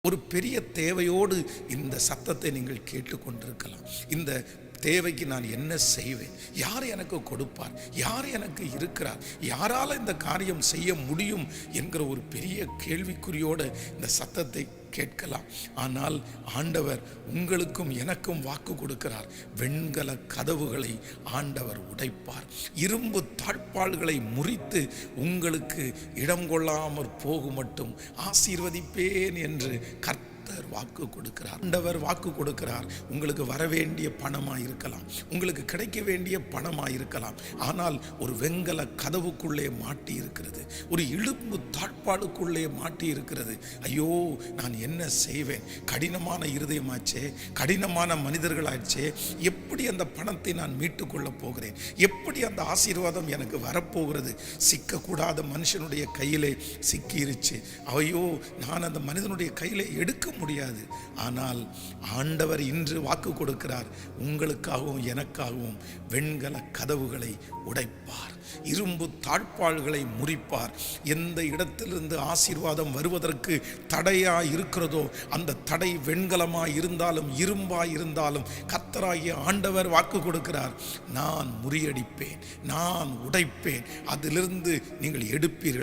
ஒரு பெரிய தேவையோடு இந்த சத்தத்தை நீங்கள் கேட்டுக்கொண்டிருக்கலாம். இந்த தேவைக்கு நான் என்ன செய்வேன்? யார் எனக்கு கொடுப்பார்? யார் எனக்கு இருக்கிறார்? யாரால் இந்த காரியம் செய்ய முடியும் என்கிற ஒரு பெரிய கேள்விக்குறியோடு இந்த சத்தத்தை கேட்கலாம். ஆனால் ஆண்டவர் உங்களுக்கும் எனக்கும் வாக்கு கொடுக்கிறார். வெண்கல கதவுகளை ஆண்டவர் உடைப்பார். இரும்பு தாழ்பாள்களை முறித்து உங்களுக்கு இடம் கொள்ளாமற் போகும் மட்டும் ஆசீர்வதிப்பேன் என்று கர்த்தர் வாக்கு கொடுக்கிறார். ஆண்டவர் வாக்கு கொடுக்கிறார். உங்களுக்கு வரவேண்டிய பணமாக இருக்கலாம், உங்களுக்கு கிடைக்க வேண்டிய பணமாக இருக்கலாம். ஆனால் ஒரு வெண்கல கதவுக்குள்ளே மாட்டி இருக்கிறது, ஒரு இழுப்பு தாழ்பாடுக்குள்ளே மாட்டி இருக்கிறது. ஐயோ, நான் என்ன செய்வேன்? கடினமான இருதயமாச்சே, கடினமான மனிதர்களாச்சே, எப்படி அந்த பணத்தை நான் மீட்டு கொள்ள போகிறேன்? எப்படி அந்த ஆசீர்வாதம் எனக்கு வரப்போகிறது? சிக்கக்கூடாத மனுஷனுடைய கையிலே சிக்கிருச்சு. ஐயோ, நான் அந்த மனிதனுடைய கையிலே எடுக்க முடியாது. ஆனால் ஆண்டவர் இன்று வாக்கு கொடுக்கிறார். உங்களுக்காகவும் எனக்காகவும் வெண்கல கதவுகளை உடைப்பார், இரும்பு தாழ்பாள்களை முறிப்பார். எந்த இடத்திலிருந்து ஆசீர்வாதம் வருவதற்கு தடையா இருக்கிறதோ அந்த தடை வெண்கலமாய் இருந்தாலும் இரும்பாய் இருந்தாலும் கர்த்தராகிய ஆண்டவர் வாக்கு கொடுக்கிறார். நான் முறியடிப்பேன், நான் உடைப்பேன், அதிலிருந்து நீங்கள் எடுப்பீர்கள்.